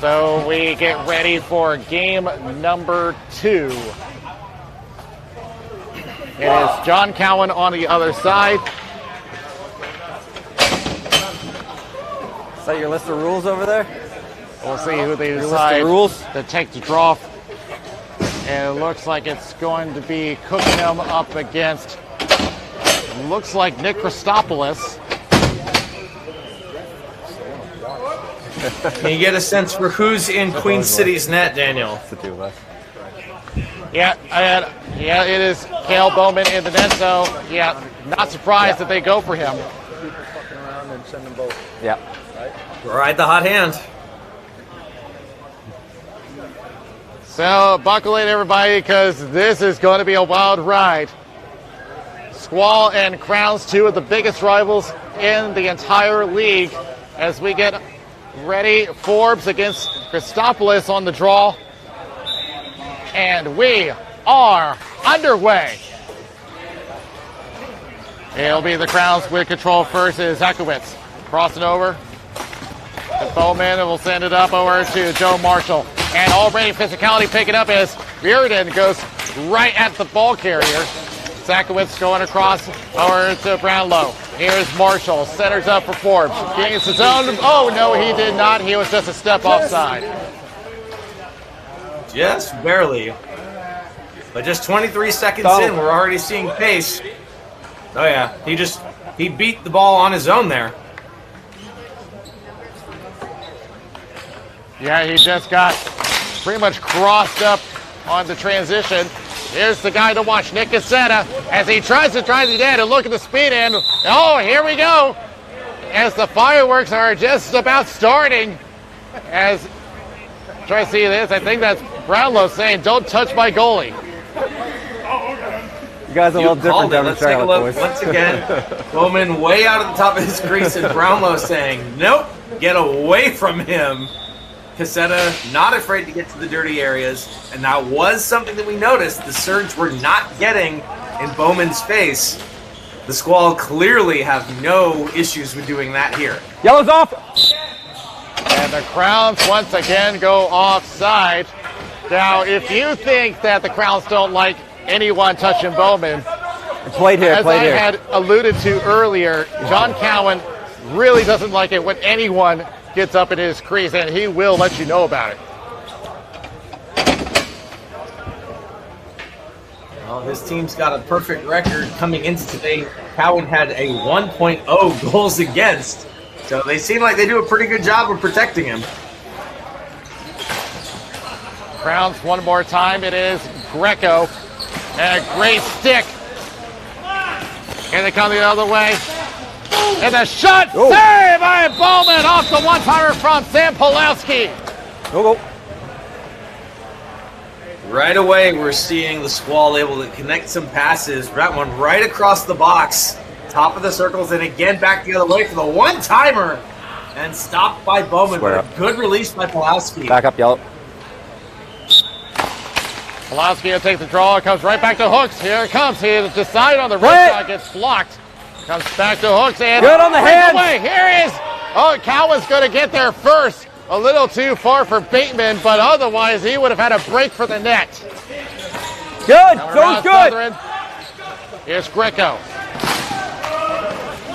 So we get ready for game number 2. It is John Cowan on the other side. Is that your list of rules over there? We'll see who they decide rules to take the draw. And it looks like it's going to be Cookingham up against, looks like Nick Christopoulos. Can you get a sense for who's in Queen City's net, Daniel? Yeah, it is Cale Bowman in the net, so yeah, not surprised that they go for him. Yeah. Ride the hot hand. So buckle in, everybody, because this is going to be a wild ride. Squall and Crowns, two of the biggest rivals in the entire league, as we get ready. Forbes against Christopoulos on the draw. And we are underway. It'll be the Crowns with control first is Zakowicz. Crossing over to Bowman, and we'll send it up over to Joe Marshall. And already physicality picking up as Reardon goes right at the ball carrier. Zakowicz going across over to Brownlow. Here's Marshall, centers up for Forbes. Gains his own. Oh, no, he did not. He was just a step offside. Just barely. But just 23 seconds in, we're already seeing pace. Oh, yeah. He beat the ball on his own there. Yeah, he just got pretty much crossed up on the transition. Here's the guy to watch, Nick Cassetta, as he tries to drive it in and look at the speed end. Oh, here we go. As the fireworks are just about starting. As, try to see this, I think that's Brownlow saying, don't touch my goalie. You guys are a little different down in Let's take a Charlotte, look boys. once again. Bowman way out at the top of his crease, and Brownlow saying, nope, get away from him. Cassetta not afraid to get to the dirty areas, and that was something that we noticed. The Surge were not getting in Bowman's face. The Squall clearly have no issues with doing that here. Yellow's off! And the Crowns once again go offside. Now, if you think that the Crowns don't like anyone touching Bowman, Played here, as I had alluded to earlier, John Cowan really doesn't like it when anyone gets up in his crease, and he will let you know about it. Well, his team's got a perfect record coming into today. Cowan had a 1.0 goals against, so they seem like they do a pretty good job of protecting him. Crowns one more time. It is Greco. And a great stick. Here they come the other way. And the shot saved by Bowman off the one-timer from Sam Pulowski. Go. Right away, we're seeing the Squall able to connect some passes. That one right across the box. Top of the circles, and again back the other way for the one-timer. And stopped by Bowman. But a good release by Pulowski. Back up, Yellow. Pulowski will take the draw. Comes right back to Hooks. Here it comes. He has decided on the right shot. Gets blocked. Comes back to Hooks. And good on the hands. Away. Here is. Oh, Cowan's going to get there first. A little too far for Bateman, but otherwise he would have had a break for the net. Good. Zone's good. Southern. Here's Greco.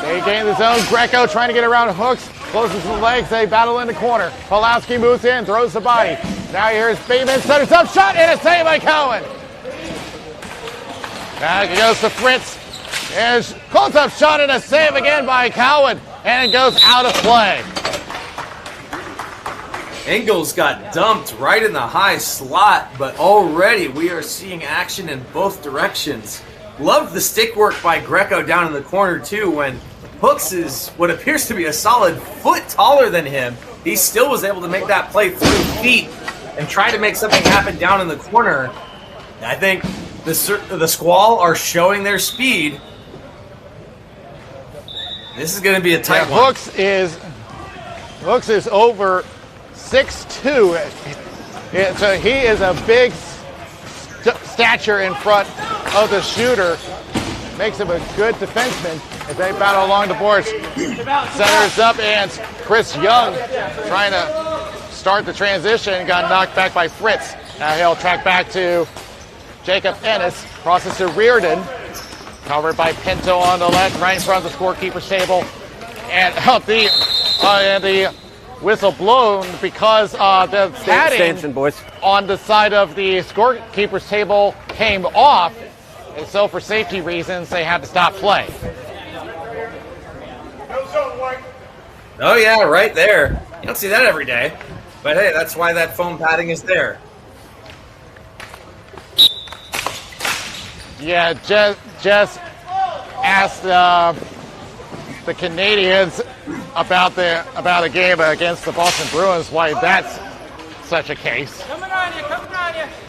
They gain the zone. Greco trying to get around Hooks. Closes the legs. They battle in the corner. Pulowski moves in. Throws the body. Now here's Bateman. Centers up. Shot and a save by Cowan. Back it goes to Fritz. There's close-up shot and a save again by Cowan. And it goes out of play. Engels got dumped right in the high slot, but already we are seeing action in both directions. Love the stick work by Greco down in the corner too, when Hooks is what appears to be a solid foot taller than him. He still was able to make that play through feet and try to make something happen down in the corner. I think the Squall are showing their speed. This is going to be a tight one. Hooks is over 6'2". So he is a big stature in front of the shooter. Makes him a good defenseman as they battle along the boards. Centers up, and Chris Young trying to start the transition, got knocked back by Fritz. Now he'll track back to Jacob Ennis, crosses to Reardon, covered by Pinto on the left, right in front of the scorekeeper's table. And the whistle blown because the padding boys. on the side of the scorekeeper's table came off. And so for safety reasons, they had to stop play. Oh yeah, right there. You don't see that every day. But hey, that's why that foam padding is there. Yeah, Jess asked the Canadians about a game against the Boston Bruins, why that's such a case. Coming on you.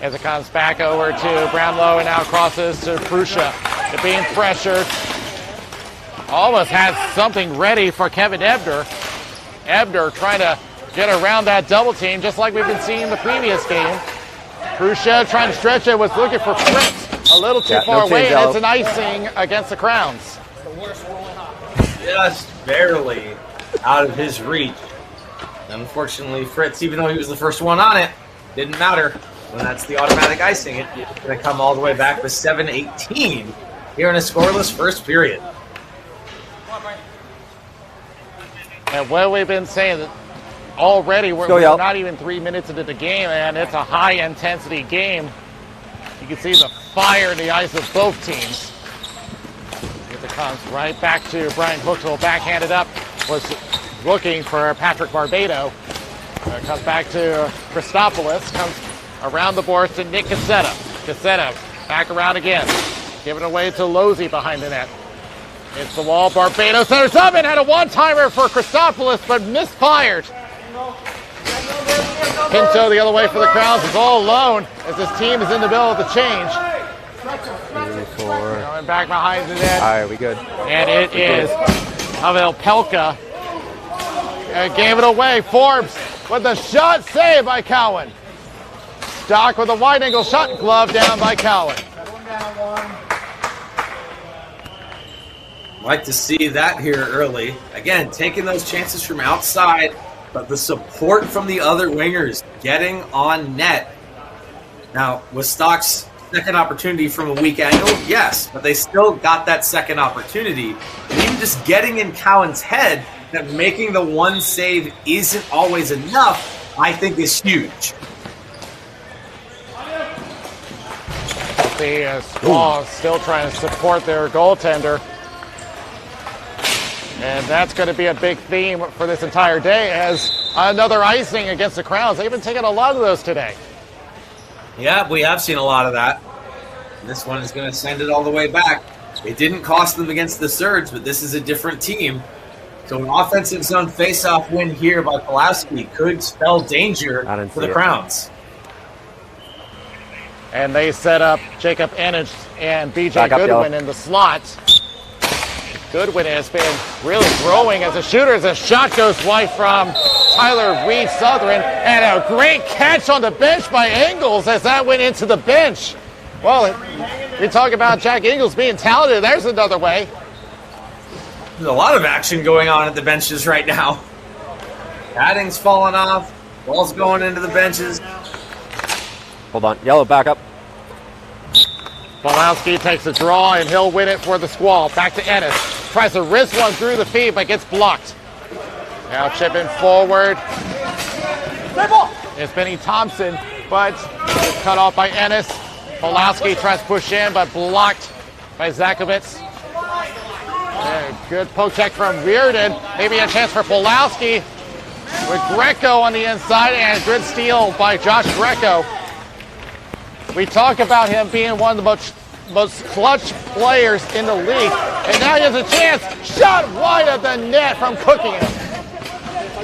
As it comes back over to Brownlow and now crosses to Prussia. They're being pressured. Almost had something ready for Kevin Ebner. Ebner trying to get around that double team just like we've been seeing in the previous game. Prussia trying to stretch it, was looking for Fritz a little too far away, and it's an icing against the Crowns. Just barely out of his reach. Unfortunately, Fritz, even though he was the first one on it, didn't matter. When that's the automatic icing, it's going to come all the way back with 7:18 here in a scoreless first period. And what we've been saying that already, we're not even 3 minutes into the game, and it's a high-intensity game. You can see the fire in the eyes of both teams. It comes right back to Brian Hooks, will backhand it up. Was looking for Patrick Barbado. Comes back to Christopoulos. Comes around the boards to Nick Cassetta. Cassetta back around again. Giving away to Losey behind the net. It's the wall. Barbado centers up and had a one-timer for Christopoulos, but misfired. Pinto the other way for the Crowns is all alone as this team is in the middle of the change. 3, 4. Going back behind the net. All right, we good. And it is Pavel Pelka. And gave it away. Forbes with the shot saved by Cowan. Stock with a wide angle shot, glove down by Cowan. Like to see that here early. Again, taking those chances from outside, but the support from the other wingers getting on net. Now, was Stock's second opportunity from a weak angle? Yes, but they still got that second opportunity. And even just getting in Cowan's head that making the one save isn't always enough, I think is huge. The Squaws still trying to support their goaltender. And that's going to be a big theme for this entire day as another icing against the Crowns. They've been taking a lot of those today. Yeah, we have seen a lot of that. This one is going to send it all the way back. It didn't cost them against the Surge, but this is a different team. So an offensive zone face-off win here by Pulaski could spell danger for the Crowns. And they set up Jacob Ennis and BJ Goodwin in the slot. Goodwin has been really growing as a shooter as a shot goes wide from Tyler Reed Southern. And a great catch on the bench by Ingles as that went into the bench. Well, we talk about Jack Ingles being talented. There's another way. There's a lot of action going on at the benches right now. Padding's falling off. Ball's going into the benches. Hold on. Yellow back up. Bolowski takes a draw, and he'll win it for the Squall. Back to Ennis. Tries to wrist one through the feed, but gets blocked. Now chipping forward. It's Benny Thompson, but it's cut off by Ennis. Bolowski tries to push in, but blocked by Zakovitz. Good poke check from Reardon. Maybe a chance for Pulowski with Greco on the inside, and good steal by Josh Greco. We talk about him being one of the most clutch players in the league, and now he has a chance. Shot wide of the net from Cookingham.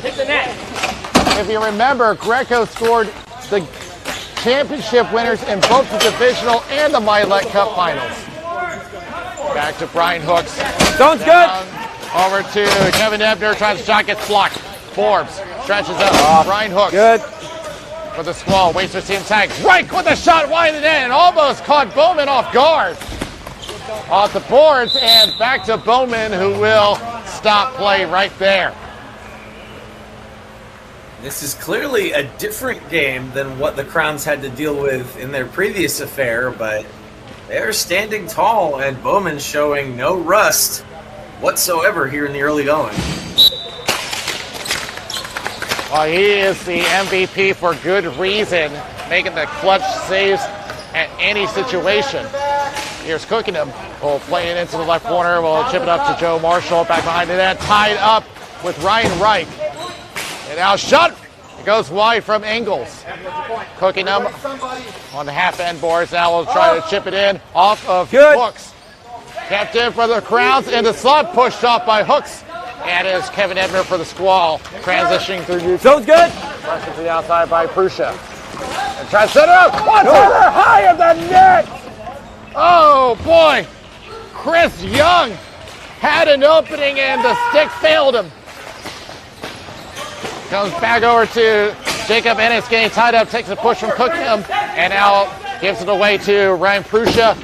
Hit the net. If you remember, Greco scored the championship winners in both the divisional and the Milet Cup finals. Back to Brian Hooks. Zone's good. Over to Kevin Ebner. Tries to shot, gets blocked. Forbes stretches up. Brian Hooks. Good. For the Squall. Waits for team tag. Right with the shot wide of the net and almost caught Bowman off guard. Off the boards and back to Bowman, who will stop play right there. This is clearly a different game than what the Crowns had to deal with in their previous affair, but they're standing tall, and Bowman showing no rust whatsoever here in the early going. Well, he is the MVP for good reason, making the clutch saves at any situation. Here's Cookingham. Will play it into the left corner. Will chip it up to Joe Marshall. Back behind the net. Tied up with Ryan Reich. And now shot. It goes wide from Ingles. Cookingham on the half-end boards. Now will try to chip it in off of Hooks. Kept in for the Crowns. And the slot pushed off by Hooks. And it is Kevin Ebner for the Squall. Transitioning through you. Zone's good. Pressure to the outside by Prussia. And tries to set it up. One-timer high of the net. Oh, boy. Chris Young had an opening and the stick failed him. Comes back over to Jacob Ennis, getting tied up, takes a push from Cookingham, and now gives it away to Ryan Prussia.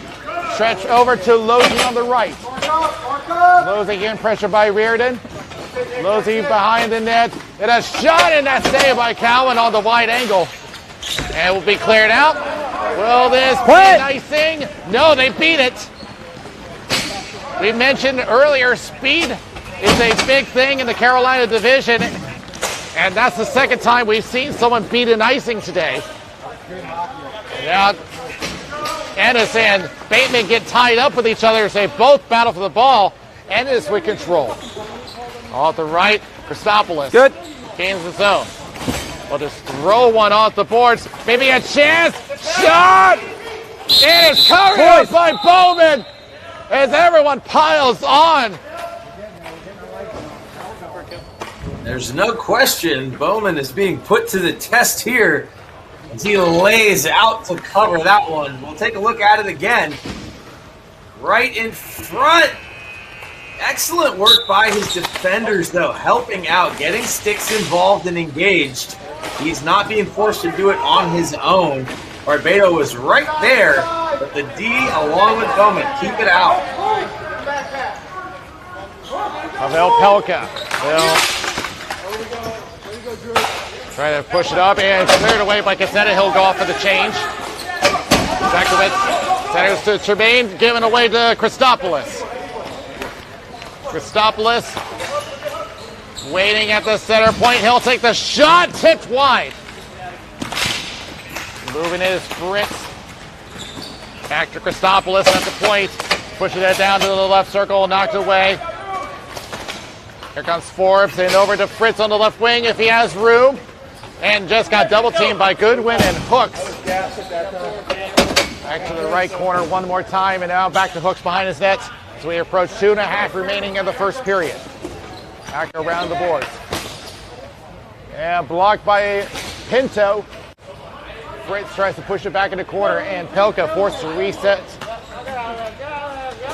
Stretch over to Losey on the right. Losey again, pressure by Reardon. Losey behind the net. And a shot in that save by Cowan on the wide angle. And will be cleared out. Will this be icing? No, they beat it. We mentioned earlier, speed is a big thing in the Carolina division. And that's the second time we've seen someone beat an icing today. Now, Ennis and Bateman get tied up with each other as they both battle for the ball. Ennis with control. Off the right, Christopoulos. Good. Gains the zone. We'll just throw one off the boards. Maybe a chance. Shot! It is covered up by Bowman as everyone piles on. There's no question Bowman is being put to the test here as he lays out to cover that one. We'll take a look at it again. Right in front. Excellent work by his defenders, though, helping out, getting sticks involved and engaged. He's not being forced to do it on his own. Barbato was right there, but the D, along with Bowman, keep it out. Pavel Pelka will try to push it up and cleared away by Cassetta. He'll go off for the change. Zakowicz centers to Tremaine, given away to Christopoulos. Christopoulos waiting at the center point. He'll take the shot, tipped wide. Moving it is Fritz. Back to Christopoulos at the point. Pushing it down to the left circle, knocked away. Here comes Forbes and over to Fritz on the left wing if he has room. And just got double teamed by Goodwin and Hooks. Back to the right corner one more time, and now back to Hooks behind his net as we approach 2.5 remaining in the first period. Back around the boards. And blocked by Pinto. Fritz tries to push it back in the corner, and Pelka forced to reset.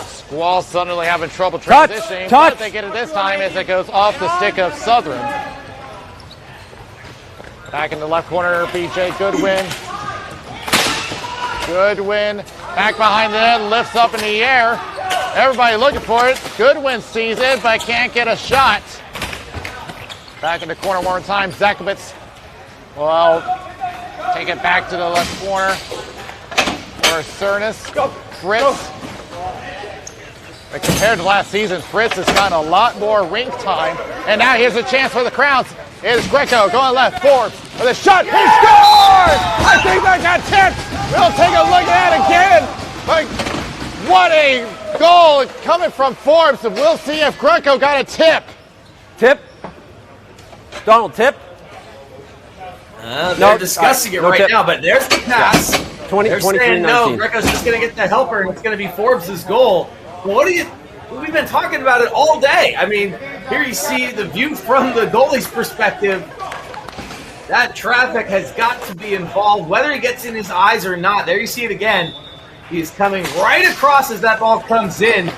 Squall suddenly having trouble transitioning, but they get it this time as it goes off the stick of Southern. Back in the left corner, BJ Goodwin. Goodwin back behind the net, lifts up in the air. Everybody looking for it. Goodwin sees it, but can't get a shot. Back in the corner one more time. Zakowicz will take it back to the left corner for Cernas. Fritz. But compared to last season, Fritz has gotten a lot more rink time. And now here's a chance for the Crowns. Here's Greco going left. Forbes with a shot. He scores! I think that got tipped. We'll take a look at it again. But what a goal coming from Forbes. And we'll see if Greco got a tip. Tip? Donald, tip? They're discussing it right now, but there's the pass. Yeah. They're saying no, Greco's just going to get the helper, and it's going to be Forbes' goal. Well, we've been talking about it all day. I mean, here you see the view from the goalie's perspective. That traffic has got to be involved, whether he gets in his eyes or not. There you see it again. He's coming right across as that ball comes in.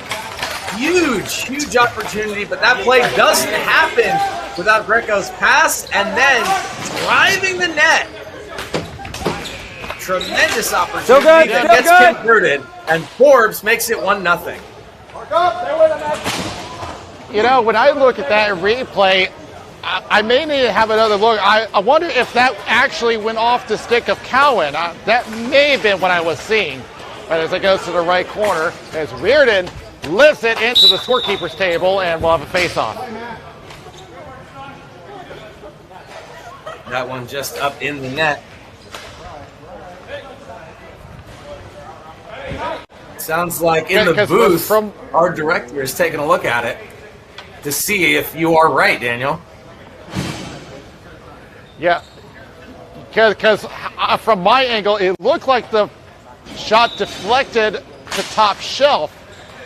Huge opportunity, but that play doesn't happen without Greco's pass and then driving the net. Tremendous opportunity. So good, that so gets good. converted, and Forbes makes it 1-0. You know, when I look at that replay, I may need to have another look. I wonder if that actually went off the stick of Cowan. That may have been what I was seeing. But as it goes to the right corner, as Reardon lifts it into the scorekeeper's table, and we'll have a face-off. That one just up in the net. Sounds like in the booth, our director is taking a look at it to see if you are right, Daniel. Yeah, because from my angle, it looked like the shot deflected to top shelf.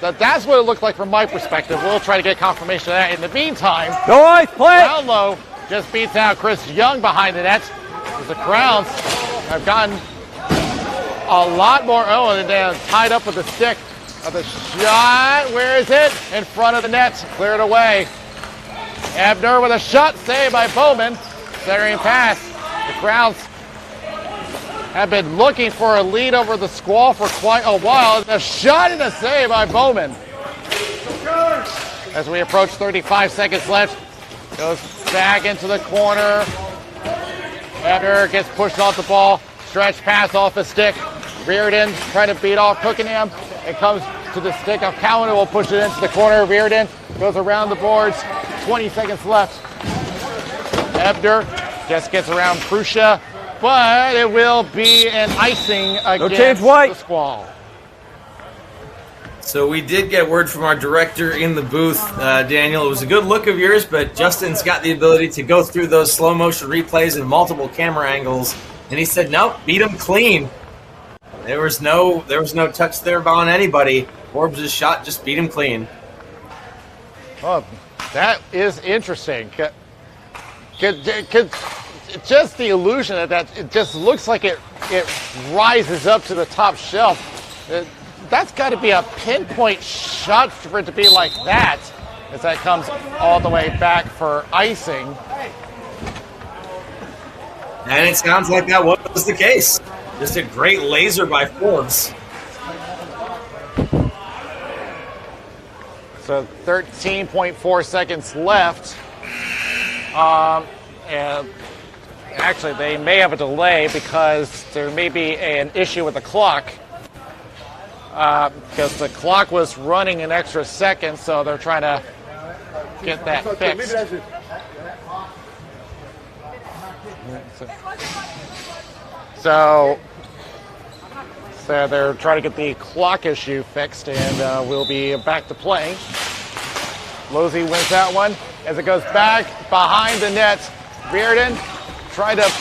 That's what it looked like from my perspective. We'll try to get confirmation of that. In the meantime, Go ice, play it. Brownlow just beats out Chris Young behind the net. As the Crowns have gotten a lot more. Oh, and they're tied up with the stick of the shot. Where is it? In front of the net. Cleared away. Ebner with a shot saved by Bowman. Centering pass. The Crowns have been looking for a lead over the Squall for quite a while. A shot and a save by Bowman. As we approach 35 seconds left, goes back into the corner. Ebner gets pushed off the ball. Stretch pass off the stick. Reardon trying to beat off Cookingham. It comes to the stick of Cowan, who will push it into the corner. Reardon goes around the boards. 20 seconds left. Ebner just gets around Prussia, but it will be an icing against the Squall. So we did get word from our director in the booth, Daniel. It was a good look of yours, but Justin's got the ability to go through those slow motion replays and multiple camera angles, and he said, nope, beat him clean. There was no touch there on anybody. Forbes' shot just beat him clean. Oh, that is interesting. Just the illusion of that, it just looks like it rises up to the top shelf. That's got to be a pinpoint shot for it to be like that, as that comes all the way back for icing. And it sounds like that was the case. Just a great laser by Forbes. So 13.4 seconds left. And actually, they may have a delay because there may be an issue with the clock. Because the clock was running an extra second, so they're trying to get that fixed. So they're trying to get the clock issue fixed, and we'll be back to playing. Losey wins that one as it goes back behind the net. Reardon trying to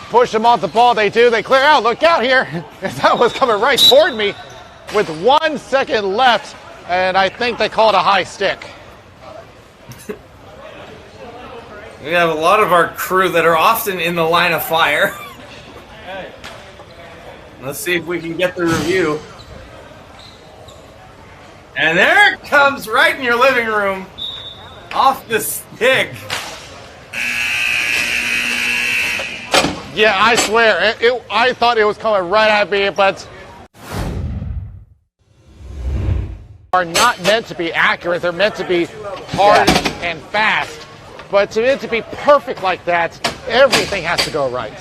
push him off the ball. They do. They clear out. Look out here. That was coming right toward me with 1 second left, and I think they call it a high stick. We have a lot of our crew that are often in the line of fire. Let's see if we can get the review. And there it comes right in your living room. Off the stick. Yeah, I swear. I thought it was coming right at me, but are not meant to be accurate. They're meant to be hard and fast. But to it to be perfect like that, everything has to go right.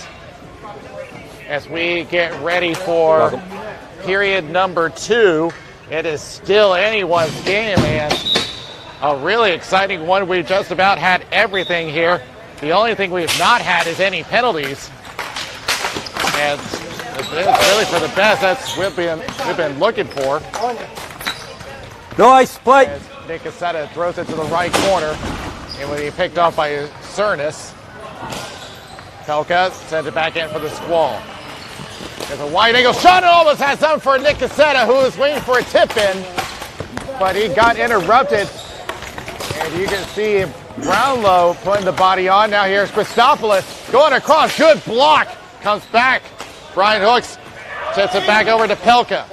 As we get ready for period number 2, it is still anyone's game, and a really exciting one. We've just about had everything here. The only thing we've not had is any penalties. And it's really for the best. That's what we've been looking for. Nice play. As Nick Cassetta throws it to the right corner. It will be picked off by Cernus. Pelka sends it back in for the Squall. There's a wide angle shot. It almost has something for Nick Cassetta, who was waiting for a tip in. But he got interrupted. And you can see Brownlow putting the body on. Now here's Christopoulos going across. Good block. Comes back. Brian Hooks sets it back over to Pelka.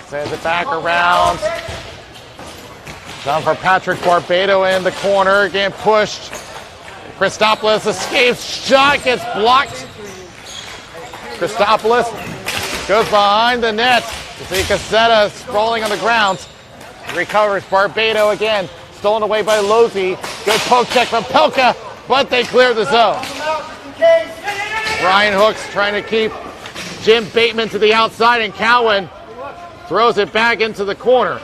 Sends it back around. Down for Patrick Barbado in the corner. Again pushed. Christopoulos escapes. Shot gets blocked. Christopoulos goes behind the net. You see Cassetta sprawling on the ground. Recovers Barbado again. Stolen away by Losey. Good poke check from Pelka. but they clear the zone. Brian Hooks trying to keep Jim Bateman to the outside, and Cowan throws it back into the corner.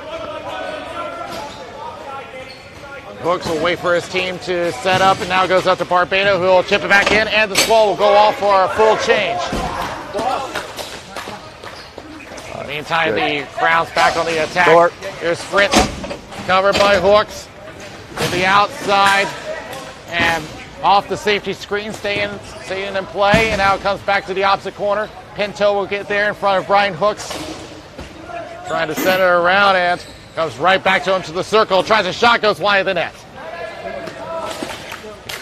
Hooks will wait for his team to set up, and now goes up to Barbado, who will chip it back in, and the Squall will go off for a full change. Meantime, the Crowns back on the attack. Short. Here's Fritz, covered by Hooks to the outside, and off the safety screen, staying in play, and now it comes back to the opposite corner. Pinto will get there in front of Brian Hooks, trying to center around, and comes right back to him to the circle. Tries a shot, goes wide of the net.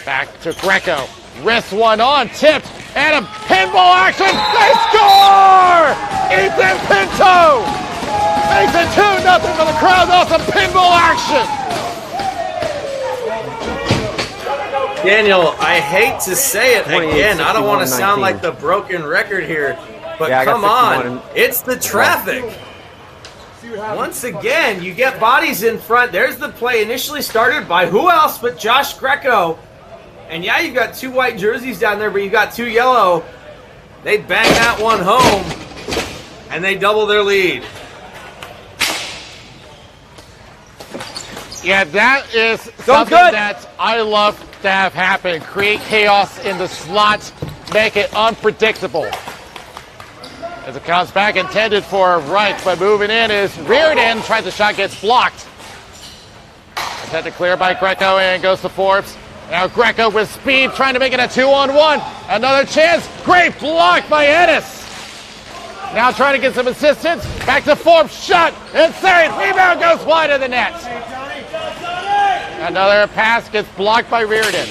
Back to Greco. Wrist one on, tipped, and a pinball action. They score! Ethan Pinto makes it 2-0 for the Crowns off some pinball action. Daniel, I hate to say it 28, again. I don't want to 61, sound 19. like the broken record here, but Yeah, I got come 61 on. It's the traffic. Once again, you get bodies in front. There's the play initially started by who else but Josh Greco. And yeah, you've got 2 white jerseys down there, but you've got 2 yellow. They bang that one home, and they double their lead. Yeah, that is Sounds something good. that I love to have happen. Create chaos in the slot, make it unpredictable. As it comes back, intended for Reich, but moving in is Reardon. Tries the shot, gets blocked. Had to clear by Greco, and goes to Forbes. Now Greco with speed, trying to make it a 2-on-1. Another chance. Great block by Ennis. Now trying to get some assistance. Back to Forbes. Shot. It's saved. Rebound goes wide of the net. Another pass gets blocked by Reardon.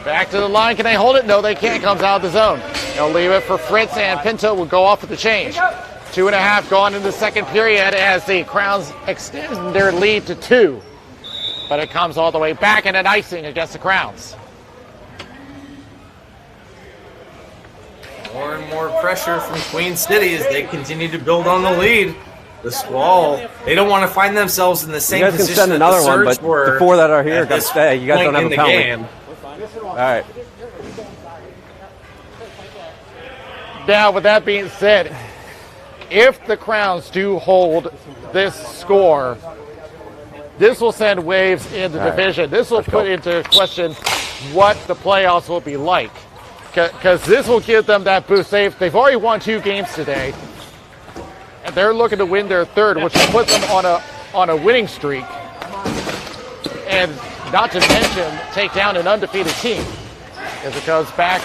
Back to the line. Can they hold it? No, they can't. Comes out of the zone. They'll leave it for Fritz, and Pinto will go off with the change. 2.5 gone in the second period as the Crowns extend their lead to 2. But it comes all the way back, and an icing against the Crowns. More and more pressure from Queen City as they continue to build on the lead. The Squall, they don't want to find themselves in the same You guys can position send that another the one, Surge but were the 4 that are here at got to this stay. You guys point don't have in a the penalty. game. All right. Now, with that being said, if the Crowns do hold this score, this will send waves in the division. This will put into question what the playoffs will be like, because this will give them that boost. They've already won 2 games today, and they're looking to win their 3rd, which will put them on a winning streak, and not to mention take down an undefeated team as it goes back.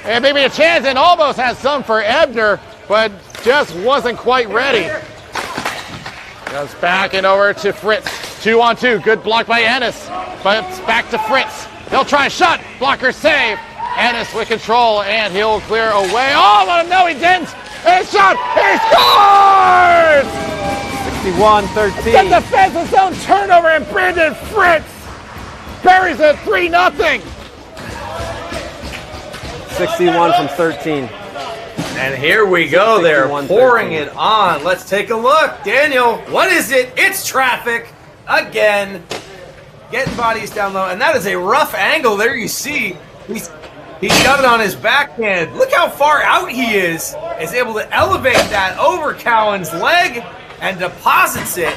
And maybe a chance, and almost has some for Ebner, but just wasn't quite ready. Goes back and over to Fritz. 2-on-2. Good block by Ennis. But it's back to Fritz. He'll try a shot. Blocker save. Ennis with control, and he'll clear away. Oh, no, he didn't. And shot. He scores! 61-13. The defensive zone turnover, and Brandon Fritz buries it 3-0. 61 from 13. And here we go. They're 61-13. pouring it on. Let's take a look. Daniel, what is it? It's traffic again. Getting bodies down low. And that is a rough angle there. You see, he's got it on his backhand. Look how far out he is. Is able to elevate that over Cowan's leg and deposits it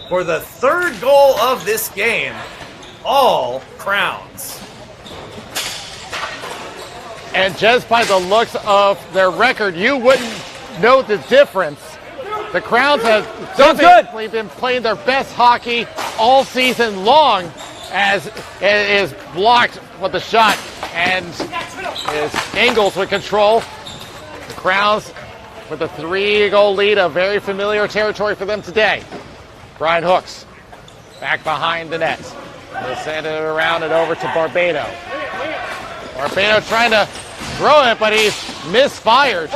for the 3rd goal of this game. All Crowns. And just by the looks of their record, you wouldn't know the difference. The Crowns have definitely been playing their best hockey all season long, as it is blocked with the shot, and is Ingles with control. The Crowns with a 3-goal lead, a very familiar territory for them today. Brian Hooks back behind the net. They'll send it around and over to Barbado. Barbado trying to throw it, but he's misfired.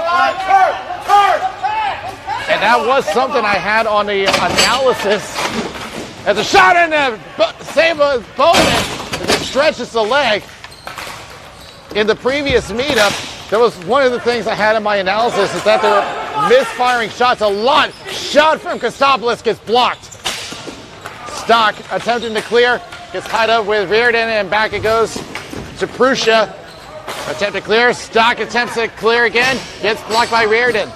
And that was something I had on the analysis. As a shot in the save of Bowman, it stretches the leg. In the previous meetup, that was one of the things I had in my analysis, is that they're misfiring shots a lot. Shot from Kostopoulos gets blocked. Stock attempting to clear, Gets tied up with Reardon, and back it goes to Prussia. Attempt to clear. Stock attempts to clear again. Gets blocked by Reardon.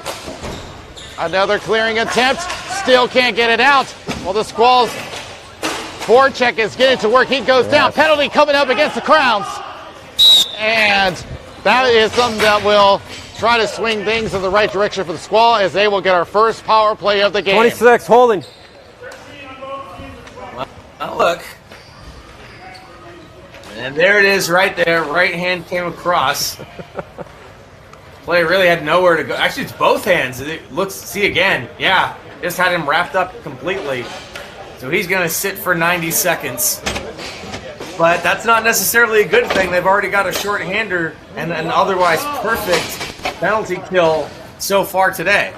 Another clearing attempt. Still can't get it out. Well, the Squall's forecheck is getting to work. He goes down. Penalty coming up against the Crowns. And that is something that will try to swing things in the right direction for the Squall, as they will get our first power play of the game. 26, holding. Now look. And there it is right there. Right hand came across. Play really had nowhere to go. Actually, it's both hands. It looks, see again. Yeah, just had him wrapped up completely. So he's going to sit for 90 seconds. But that's not necessarily a good thing. They've already got a short-hander and an otherwise perfect penalty kill so far today.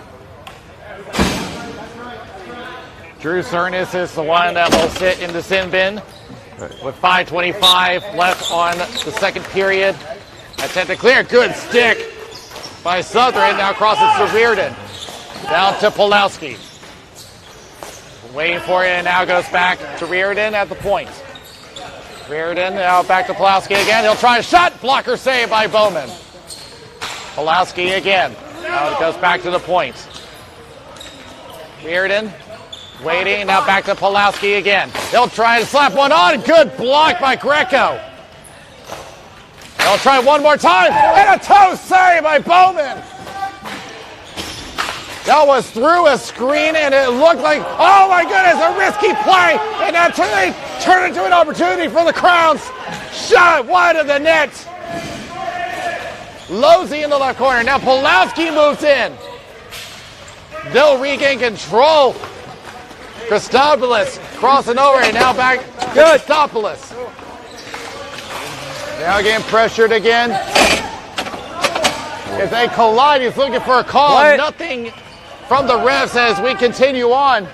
Drew Cernus is the one that will sit in the sin bin with 5:25 left on the second period. Attempt to clear. Good stick by Southern. Now crosses to Reardon. Down to Pulowski. Waiting for it, and now goes back to Reardon at the point. Reardon now back to Pulowski again. He'll try a shot. Blocker save by Bowman. Pulowski again. Now it goes back to the point. Reardon waiting. Now back to Pulowski again. He'll try to slap one on. Good block by Greco. They'll try one more time. And a toe save by Bowman. That was through a screen, and it looked like, oh my goodness, a risky play. And now they turn into an opportunity for the Crowns. Shot wide of the net. Losey in the left corner. Now Pulowski moves in. They'll regain control. Christopoulos crossing over, and now back to Christopoulos. Now getting pressured again. As they collide, he's looking for a call. What? Nothing from the refs as we continue on.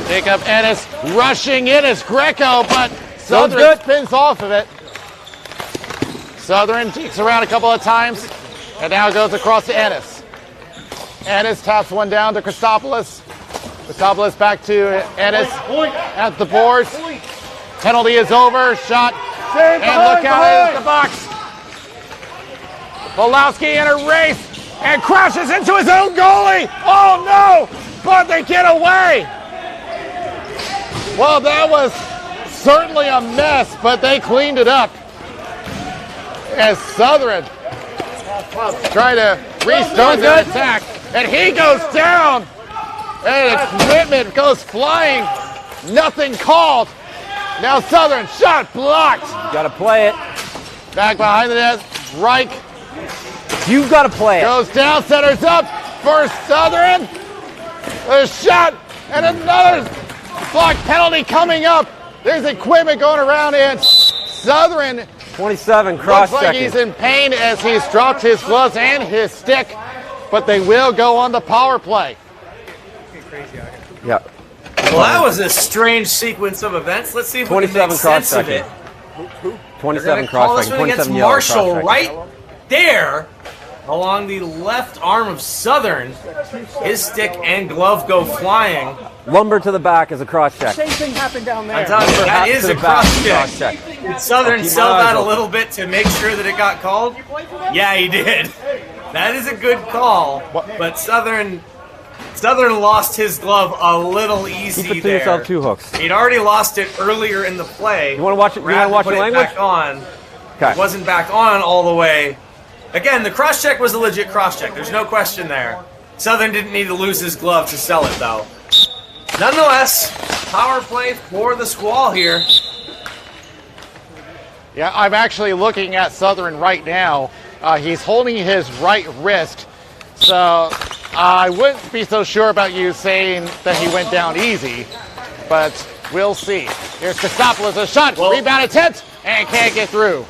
Jacob Ennis rushing in as Greco, but Southern spins off of it. Southern cheeks around a couple of times, and now goes across to Ennis. Ennis taps one down to Christopoulos. Christopoulos back to Ennis at the boards. Penalty is over. Shot. And look out at the box. Pulowski in a race and crashes into his own goalie. Oh no! But they get away. Well, that was certainly a mess, but they cleaned it up. As Southern trying to restart their attack, and he goes down, and equipment goes flying. Nothing called. Now Southern shot blocked. Got to play it. Back behind the net, Reich You've got to play it. goes down, centers up for Southern. A shot and another block penalty coming up. There's equipment going around, and Southern 27 looks cross like checking. he's in pain as he's dropped his gloves and his stick, but they will go on the power play. Yeah. Well, that was a strange sequence of events. Let's see if we can 27 make sense of it. cross-checking. They're 27 going to call this cross-checking. one against 27 yellow Marshall cross-checking. right there along the left arm of Southern. His stick and glove go flying. Lumber to the back is a cross-check. Same thing happened down there. I'm telling you, that Perhaps is to a the back, cross-check. Did Southern Keep sell my eyes that a open. little bit to make sure that it got called? Yeah, he did. That is a good call, but Southern lost his glove a little easy Keep it to there. yourself, two hooks. He'd already lost it earlier in the play. You want to watch it? You want Brad to watch put the it language? back on. Okay. It wasn't back on all the way. Again, the cross-check was a legit cross-check. There's no question there. Southern didn't need to lose his glove to sell it, though. Nonetheless, power play for the Squall here. Yeah, I'm actually looking at Southern right now. He's holding his right wrist, so I wouldn't be so sure about you saying that he went down easy, but we'll see. Here's Christopoulos, a shot, rebound attempt, and can't get through.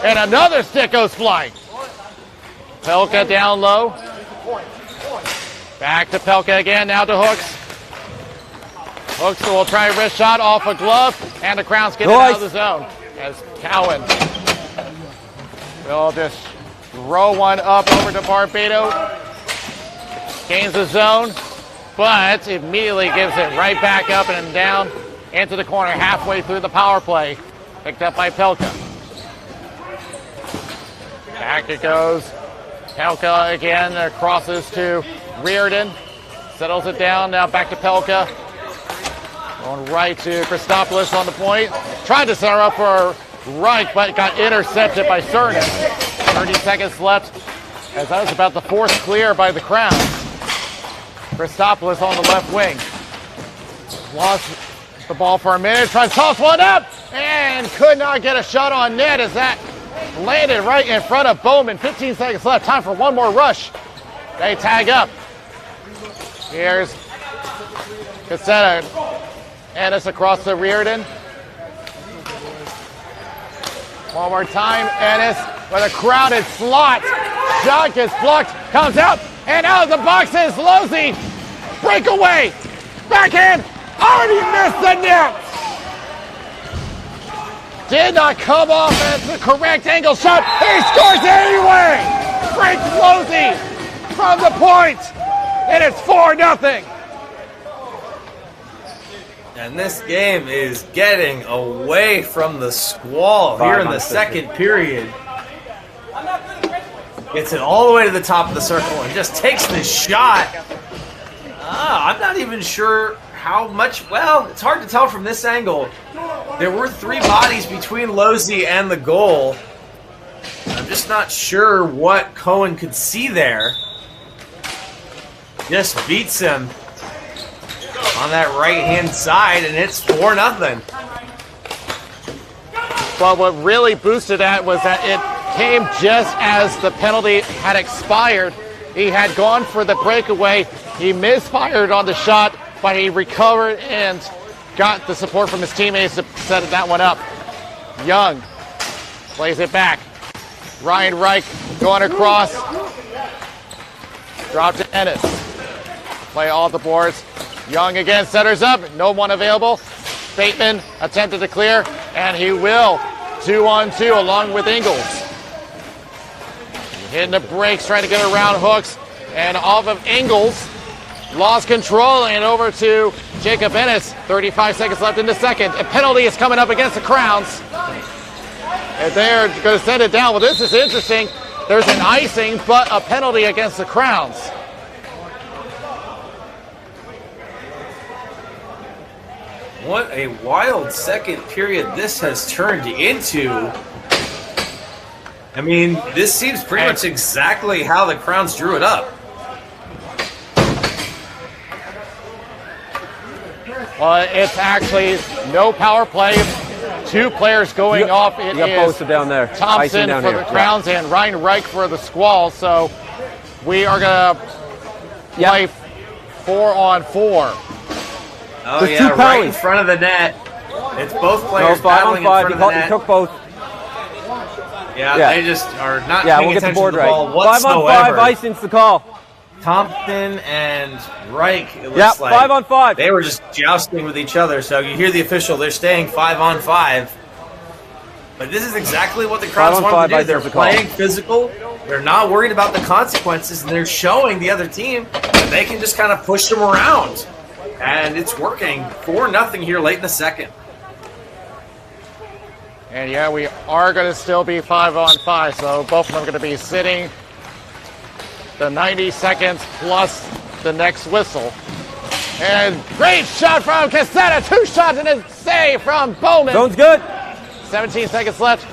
And another stick goes flying. Pelka down low. Back to Pelka again, now to Hooks. Hooks will try a wrist shot off a glove, and the Crowns get it out of the zone. As Cowan will just throw one up over to Barbado. Gains the zone. but immediately gives it right back up and down into the corner halfway through the power play. Picked up by Pelka. Back it goes. Pelka again crosses to Reardon. Settles it down. Now back to Pelka. Going right to Christopoulos on the point. Tried to center up for Reich, but got intercepted by Cernan. 30 seconds left, as that was about the fourth clear by the Crowns. Christopoulos on the left wing. Lost the ball for a minute. Tries to toss one up, and could not get a shot on net as that landed right in front of Bowman. 15 seconds left. Time for one more rush. They tag up. Here's Cassetta. Ennis across to Reardon. One more time, Ennis with a crowded slot. Shot gets blocked, comes out, and out of the box is Losey. Breakaway, backhand, already missed the net. Did not come off at the correct angle shot. He scores anyway. Frank Losey from the point, and it's 4-0. And this game is getting away from the Squall here in the second period. Gets it all the way to the top of the circle and just takes this shot. I'm not even sure how much. Well, it's hard to tell from this angle. There were 3 bodies between Losey and the goal. I'm just not sure what Cohen could see there. Just beats him on that right-hand side, and it's 4-0. But what really boosted that was that it came just as the penalty had expired. He had gone for the breakaway. He misfired on the shot, but he recovered and got the support from his teammates to set that one up. Young plays it back. Ryan Reich going across. Drop to Ennis. Play all the boards. Young again centers up. No one available. Bateman attempted to clear, and he will. 2-on-2 along with Ingles. Hitting the brakes, trying to get around Hooks, and off of Ingles. Lost control and over to Jacob Ennis. 35 seconds left in the second. A penalty is coming up against the Crowns. And they're going to send it down. Well, this is interesting. There's an icing, but a penalty against the Crowns. What a wild second period this has turned into. I mean, this seems pretty much exactly how the Crowns drew it up. Well, it's actually no power play. 2 players going off. It got is posted down there. Thompson down for here. the Crowns and Ryan Reich for the Squall. So we are going to play 4-on-4. Oh, There's yeah, 2 right in penalties. front of the net. It's both No, players 5 battling on 5. in front of the net. He took both. Yeah, they just are not Yeah, paying we'll get the attention board to the right. ball 5 whatsoever. on 5, icing's the call. Thompson and Reich, it looks Yeah, like 5 on 5. they were just jousting with each other. So you hear the official, they're staying 5 on 5. But this is exactly what the Crowns 5 on wanted 5, to do. icing's They're the call. playing physical. They're not worried about the consequences, and they're showing the other team that they can just kind of push them around. And it's working. 4-0 here late in the second. And yeah, we are going to still be 5-on-5, so both of them are going to be sitting the 90 seconds plus the next whistle. And great shot from Cassetta. 2 shots and a save from Bowman. Zone's good. 17 seconds left.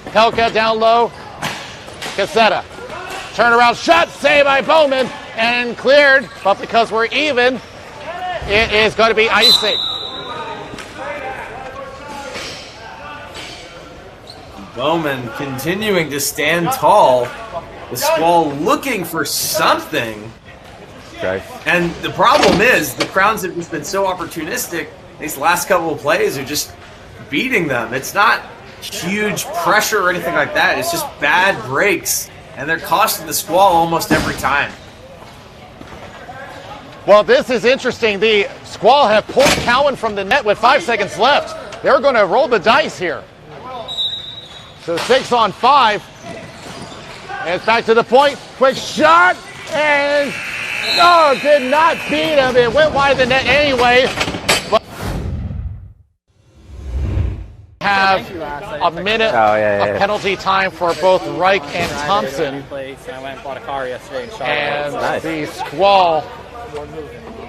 Pelka down low. Cassetta. Turnaround shot, saved by Bowman and cleared. But because we're even, it is going to be icing. Bowman continuing to stand tall. The Squall looking for something. Okay. And the problem is the Crowns have just been so opportunistic. These last couple of plays are just beating them. It's not huge pressure or anything like that. It's just bad breaks. And they're costing the Squall almost every time. Well, this is interesting. The Squall have pulled Cowan from the net with 5 seconds left. They're going to roll the dice here. So 6-on-5. And it's back to the point. Quick shot. And No, did not beat him. It went wide of the net anyway. But have a minute of penalty time for both Reich and Thompson. I went and bought a car yesterday in And Nice. the Squall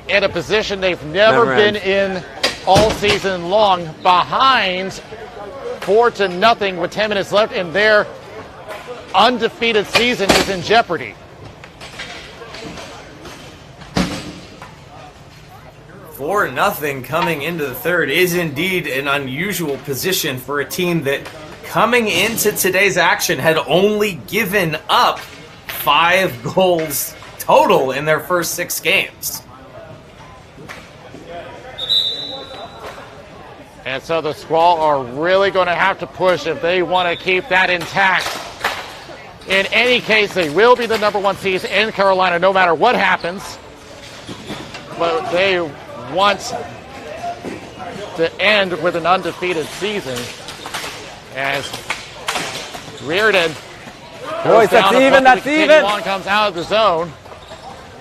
in a position they've never been in all season long, behind 4-0 with 10 minutes left, and their undefeated season is in jeopardy. Four nothing coming into the third is indeed an unusual position for a team that, coming into today's action, had only given up 5 goals total in their first 6 games. And so the Squall are really going to have to push if they want to keep that intact. In any case, they will be the number 1 seed in Carolina no matter what happens. But they want to end with an undefeated season as Reardon Boys, that's even, that's even. One comes out of the zone.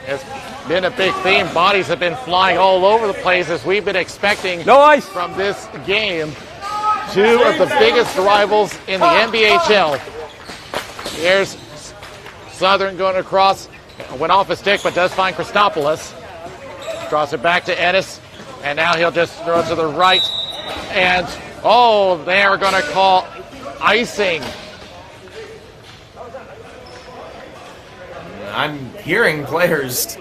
It's been a big theme. Bodies have been flying all over the place as we've been expecting No ice. from this game. 2 of the biggest rivals in the NBHL. Here's Southern going across. Went off a stick, but does find Christopoulos. Draws it back to Ennis, and now he'll just throw it to the right. And, oh, they are going to call icing. I'm hearing players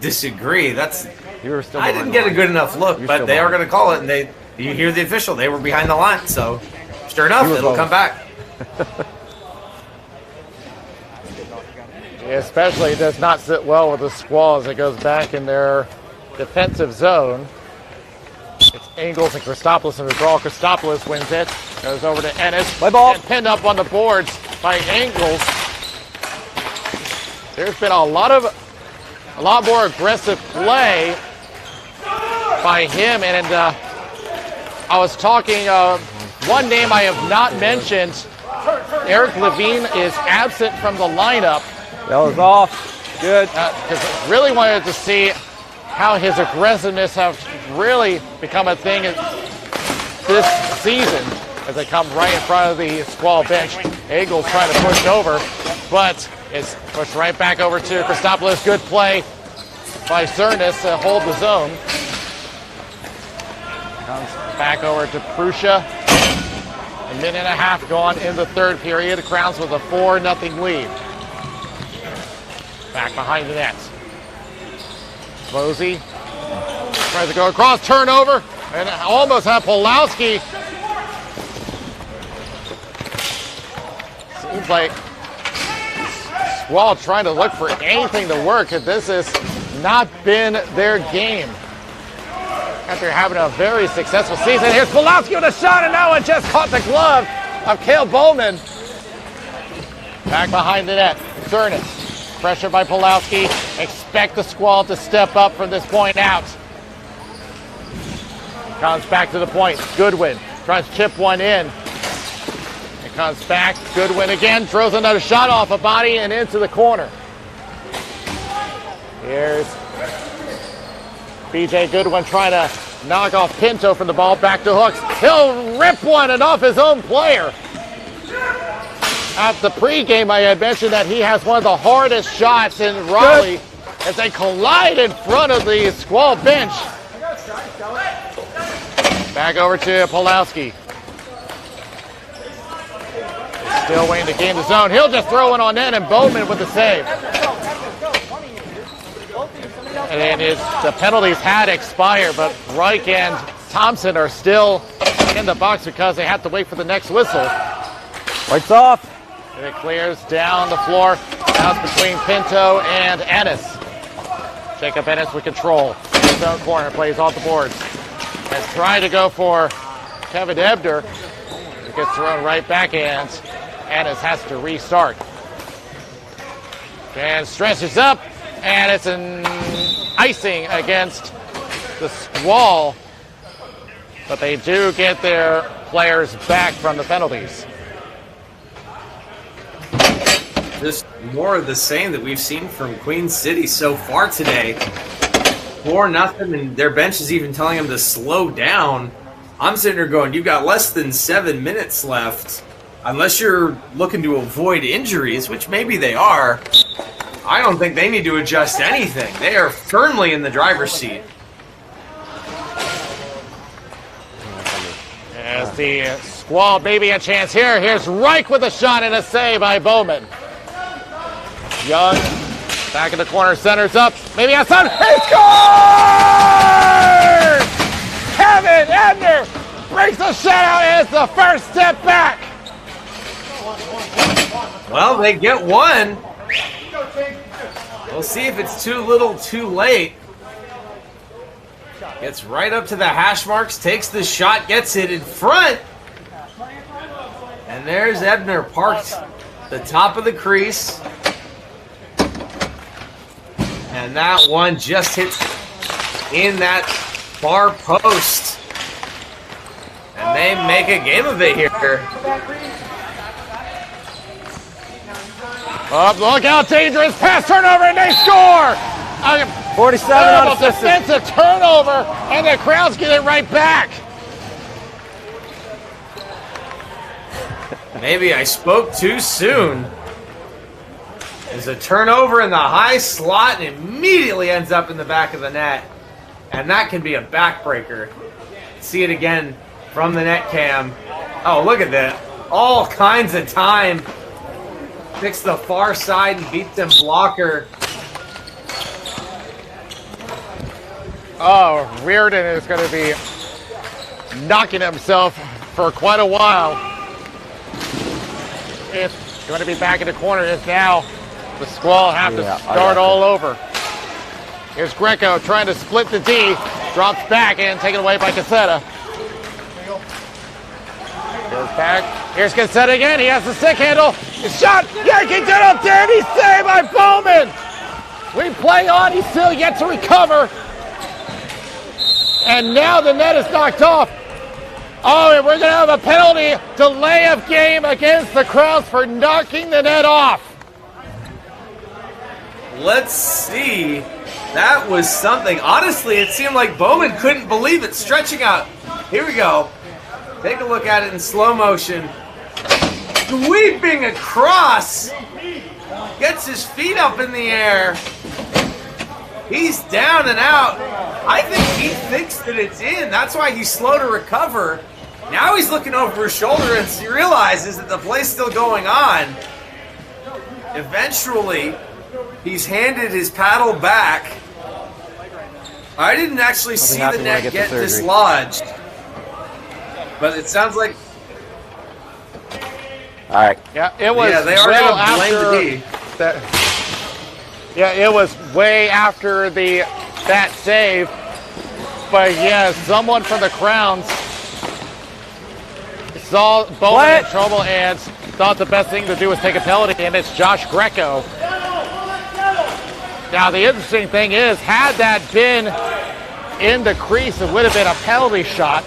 disagree. You were still I didn't get a good enough look, but still they are behind. going to call it, and you hear the official. They were behind the line, so sure enough, You were it'll both. come back. Especially it does not sit well with the Squall as it goes back in their defensive zone. It's Ingles and Christopoulos in the draw. Christopoulos wins it. Goes over to Ennis. Play ball. And pinned up on the boards by Ingles. There's been a lot more aggressive play by him. And I was talking, one name I have not mentioned, Eric Levine is absent from the lineup. That was off. Good. Because I really wanted to see how his aggressiveness has really become a thing this season as they come right in front of the Squall bench. Eagles trying to push over, but it's pushed right back over to Christopoulos. Good play by Cernas to hold the zone. Comes back over to Prussia. A minute and a half gone in the third period. The Crowns with a 4-0 lead. Back behind the net. Mosey tries to go across, turnover, and almost have Pulowski. Seems like Squall trying to look for anything to work, and this has not been their game. After having a very successful season, here's Pulowski with a shot, and now it just caught the glove of Cale Bowman. Back behind the net, Cernas. Pressure by Pulowski. Expect the Squall to step up from this point out. Comes back to the point. Goodwin tries to chip one in. It comes back. Goodwin again. Throws another shot off a body and into the corner. Here's BJ Goodwin trying to knock off Pinto from the ball. Back to Hooks. He'll rip one and off his own player. At the pregame, I had mentioned that he has one of the hardest shots in Raleigh as they collide in front of the Squall bench. Back over to Pulowski. Still waiting to gain the zone. He'll just throw it on net, and Bowman with the save. And the penalties had expired, but Reich and Thompson are still in the box because they have to wait for the next whistle. Lights off. And it clears down the floor. Now it's between Pinto and Ennis. Jacob Ennis with control. His own corner, plays off the boards. Has tried to go for Kevin Ebner. It gets thrown right back, and Ennis has to restart. And stretches up, and it's an icing against the Squall. But they do get their players back from the penalties. Just more of the same that we've seen from Queen City so far today. 4-0, and their bench is even telling them to slow down. I'm sitting there going, you've got less than 7 minutes left. Unless you're looking to avoid injuries, which maybe they are, I don't think they need to adjust anything. They are firmly in the driver's seat. As the Squall maybe a chance here. Here's Reich with a shot and a save by Bowman. Young back in the corner, centers up. Maybe outside. He scores! Kevin Ebner breaks the shutout as the first step back. Well, they get one. We'll see if it's too little, too late. Gets right up to the hash marks, takes the shot, gets it in front. And there's Ebner parked the top of the crease. And that one just hits in that far post. And they make a game of it here. Up, look out, dangerous pass, turnover, and they score! 47 Terrible on assistant. defensive turnover, and the crowds get it right back. Maybe I spoke too soon. There's a turnover in the high slot and immediately ends up in the back of the net. And that can be a backbreaker. See it again from the net cam. Oh, look at that. All kinds of time. Picks the far side and beats them blocker. Oh, Reardon is going to be knocking himself for quite a while. It's going to be back in the corner. It's now the Squall have to start all over. Here's Greco trying to split the D. Drops back and taken away by Cassetta. Goes back. Here's Cassetta again. He has the stick handle. His shot. Yankee did up. Danny saved by Bowman. We play on. He's still yet to recover. And now the net is knocked off. Oh, and we're going to have a penalty, delay of game against the Crowns for knocking the net off. Let's see. That was something. Honestly, it seemed like Bowman couldn't believe it. Stretching out. Here we go. Take a look at it in slow motion. Sweeping across. Gets his feet up in the air. He's down and out. I think he thinks that it's in. That's why he's slow to recover. Now he's looking over his shoulder and he realizes that the play's still going on. Eventually, he's handed his paddle back. I didn't actually see the net get dislodged. But it sounds like... All right. Yeah, it was Yeah, they are well going to blame after the D. that. Yeah, it was way after that save. But yeah, someone from the Crowns saw Bowman in trouble and thought the best thing to do was take a penalty, and it's Josh Greco. Now the interesting thing is, had that been in the crease, it would have been a penalty shot.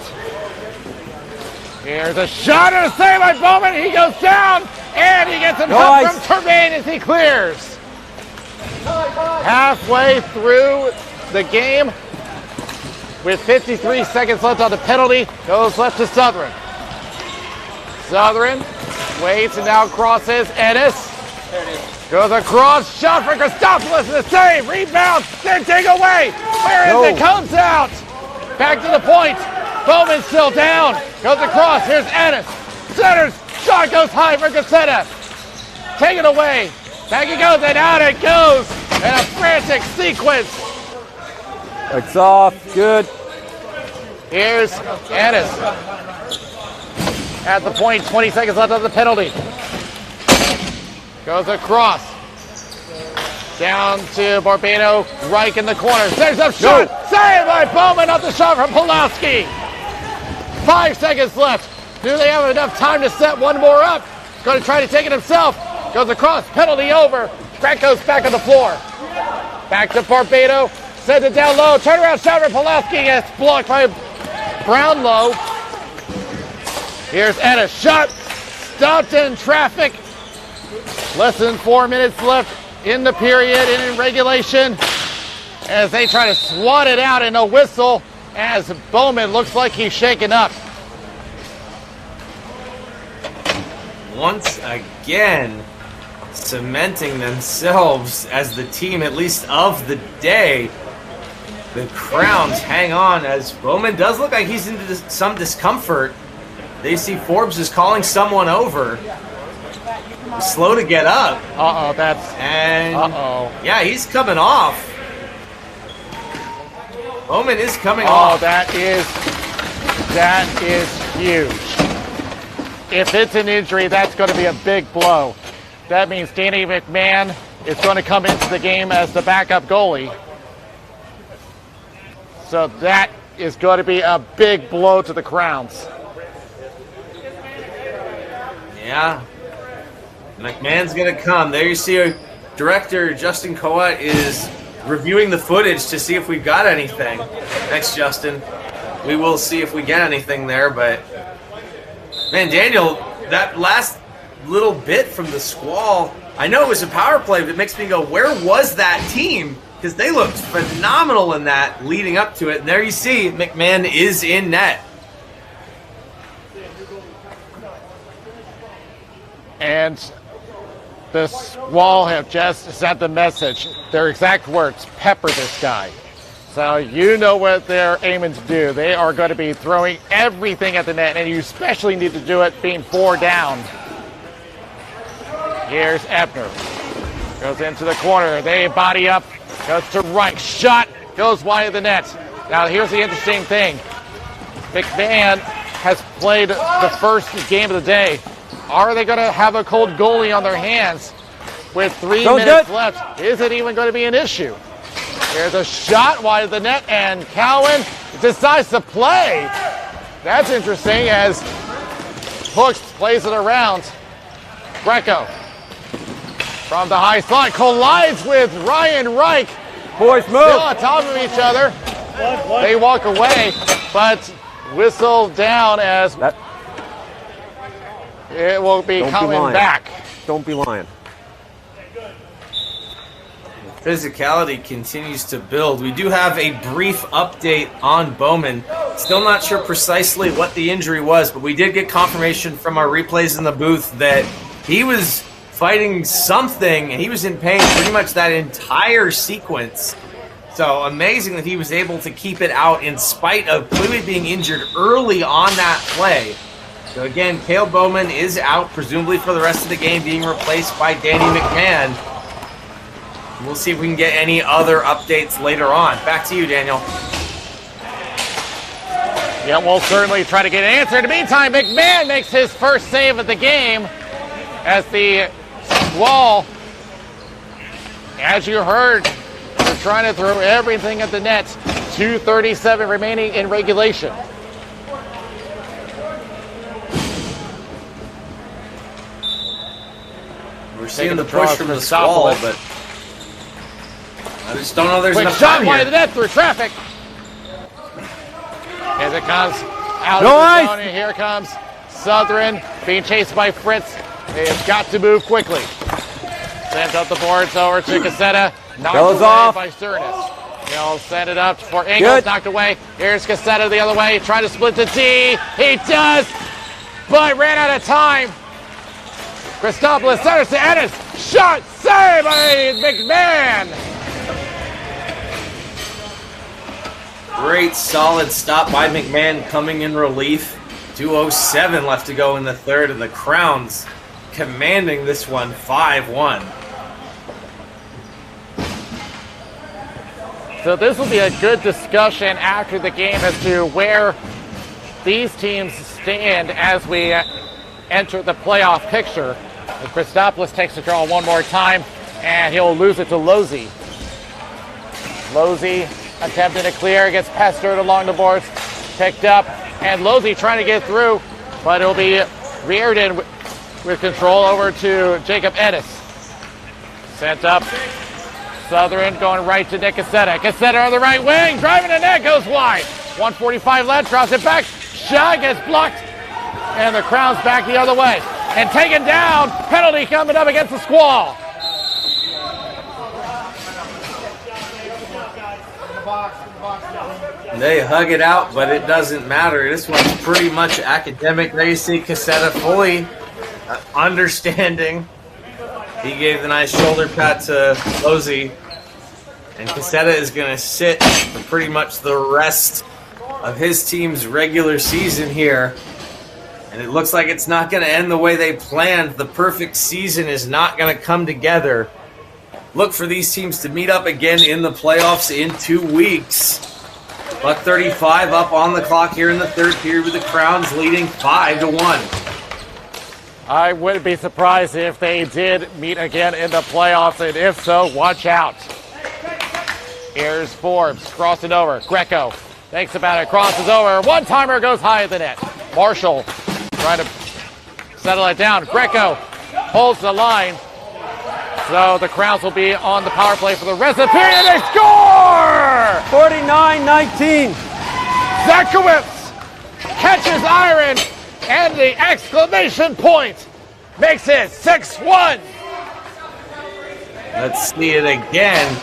Here's a shot and a save by Bowman. He goes down, and he gets some help from Tremaine as he clears. Halfway through the game, with 53 seconds left on the penalty, goes left to Southern. Southern waits and now crosses. Ennis goes across, shot for Christopoulos, and the save, rebound, then take away. Where is it? Comes out. Back to the point. Bowman still down. Goes across. Here's Ennis. Centers. Shot goes high for Cassetta. Taken away. Back it goes, and out it goes in a frantic sequence. It's off. Good. Here's Ennis. At the point, 20 seconds left on the penalty. Goes across. Down to Barbado, Reich in the corner. There's a shot. Saved by Bowman off the shot from Pulowski. 5 seconds left. Do they have enough time to set one more up? Going to try to take it himself. Goes across. Penalty over. Greco's back on the floor. Back to Barbado. Sends it down low. Turnaround shot from Pulowski. It's blocked by Brownlow. Here's Ennis. Shot. Stopped in traffic. Less than 4 minutes left in the period and in regulation as they try to swat it out and a whistle as Bowman looks like he's shaken up. Once again, cementing themselves as the team, at least of the day. The Crowns hang on as Bowman does look like he's into some discomfort. They see Forbes is calling someone over. Slow to get up. And yeah, he's coming off. Bowman is coming off. That is huge. If it's an injury, that's going to be a big blow. That means Danny McMahon is going to come into the game as the backup goalie. So that is going to be a big blow to the Crowns. Yeah. McMahon's going to come. There you see director Justin Coat is reviewing the footage to see if we've got anything. Thanks, Justin. We will see if we get anything there, but man, Daniel, that last little bit from the Squall, I know it was a power play, but it makes me go, where was that team? Because they looked phenomenal in that leading up to it. And there you see McMahon is in net. And the Squall have just sent the message. Their exact words, pepper this guy. So you know what they're aiming to do. They are going to be throwing everything at the net, and you especially need to do it being 4 down. Here's Ebner. Goes into the corner. They body up. Goes to right. Shot. Goes wide of the net. Now here's the interesting thing. McMahon has played the first game of the day. Are they going to have a cold goalie on their hands with 3 minutes left? Is it even going to be an issue? There's a shot wide of the net, and Cowan decides to play. That's interesting as Hooks plays it around. Greco from the high slot collides with Ryan Reich. Boys, move. Still on top of each other. They walk away, but whistle down as it will be coming back. Don't be lying. Physicality continues to build. We do have a brief update on Bowman. Still not sure precisely what the injury was, but we did get confirmation from our replays in the booth that he was fighting something and he was in pain pretty much that entire sequence. So amazing that he was able to keep it out in spite of clearly being injured early on that play. So again, Cale Bowman is out, presumably for the rest of the game, being replaced by Danny McMahon. We'll see if we can get any other updates later on. Back to you, Daniel. Yeah, we'll certainly try to get an answer. In the meantime, McMahon makes his first save of the game as the Squall, as you heard, they're trying to throw everything at the net. 2:37 remaining in regulation. We're seeing the push from the Squall, but I just don't know there's quick enough shot time wide here. of the net through traffic. As it comes out No of the ice. zone, and here comes Southern being chased by Fritz. They've got to move quickly. Sends up the boards over to Cassetta. Knocked Goes away off. by Sturnus. He'll send it up for Ingles. Good. Knocked away. Here's Cassetta the other way. Trying to split the T. He does, but ran out of time. Christopoulos centers to Ennis. Shot saved by McMahon. Great solid stop by McMahon coming in relief. 2:07 left to go in the third, and the Crowns commanding this one 5-1. So this will be a good discussion after the game as to where these teams stand as we enter the playoff picture. As Christopoulos takes the draw one more time, and he'll lose it to Losey. Losey attempting to clear, gets pestered along the boards, picked up, and Losey trying to get through, but it'll be Reardon with control over to Jacob Ennis. Sent up. Southern going right to Nick Cassetta. Cassetta on the right wing, driving the net, goes wide. 145 left, drops it back. Shot gets blocked, and the Crowns back the other way. and taken down. Penalty coming up against the Squall. They hug it out, but it doesn't matter. This one's pretty much academic. There you see Casetta fully understanding. He gave the nice shoulder pat to Losey. And Casetta is going to sit for pretty much the rest of his team's regular season here. And it looks like it's not going to end the way they planned. The perfect season is not going to come together. Look for these teams to meet up again in the playoffs in 2 weeks. Buck 35 up on the clock here in the third period with the Crowns leading 5-1. I wouldn't be surprised if they did meet again in the playoffs, and if so, watch out. Here's Forbes crossing over. Greco thinks about it, crosses over. One-timer goes high at the net. Marshall trying to settle it down. Greco holds the line. So the Crowns will be on the power play for the rest of the period. They score! 49-19. Zakowicz catches iron, and the exclamation point makes it 6-1. Let's see it again.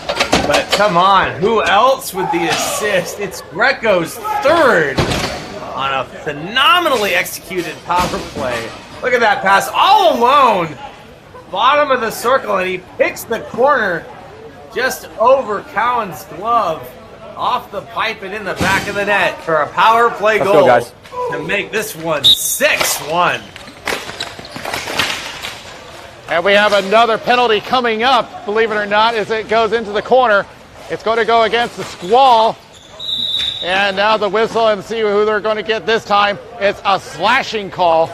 But come on, who else with the assist? It's Greco's third on a phenomenally executed power play. Look at that pass all alone. Bottom of the circle, and he picks the corner just over Cowan's glove, off the pipe and in the back of the net for a power play goal guys. to make this one 6-1. And we have another penalty coming up, believe it or not, as it goes into the corner. It's going to go against the Squall. And now the whistle, and see who they're going to get this time. It's a slashing call.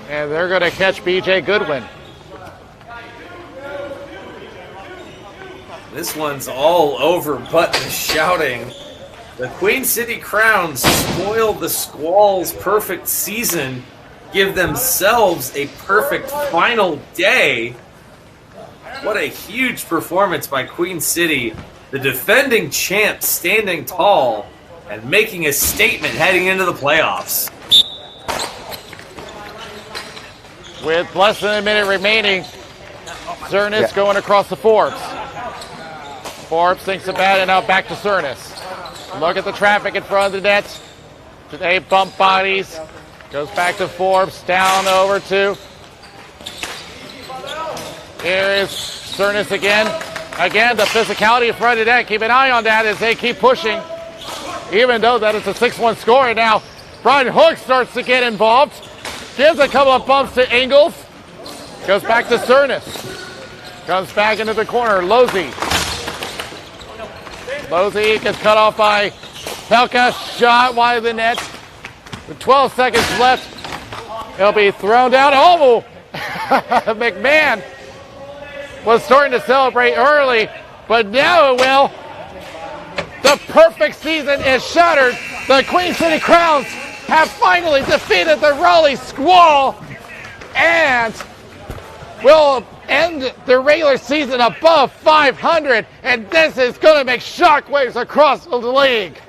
And they're going to catch B.J. Goodwin. This one's all over but the shouting. The Queen City Crowns spoiled the Squall's perfect season, give themselves a perfect final day. What a huge performance by Queen City, the defending champs standing tall and making a statement heading into the playoffs. With less than a minute remaining, Cernus going across to Forbes. Forbes thinks about it, now back to Cernus. Look at the traffic in front of the net. They bump bodies. Goes back to Forbes, down over to. Here is Cernus again. Again, the physicality in front of the net. Keep an eye on that as they keep pushing. Even though that is a 6-1 score. And now Brian Hook starts to get involved. Gives a couple of bumps to Ingles. Goes back to Cernus. Comes back into the corner. Losey. Losey gets cut off by Pelka. Shot wide of the net. With 12 seconds left. It'll be thrown down. Oh! McMahon was starting to celebrate early, but now it will. The perfect season is shattered. The Queen City Crowns have finally defeated the Raleigh Squall and will end the regular season above 500, and this is going to make shockwaves across the league.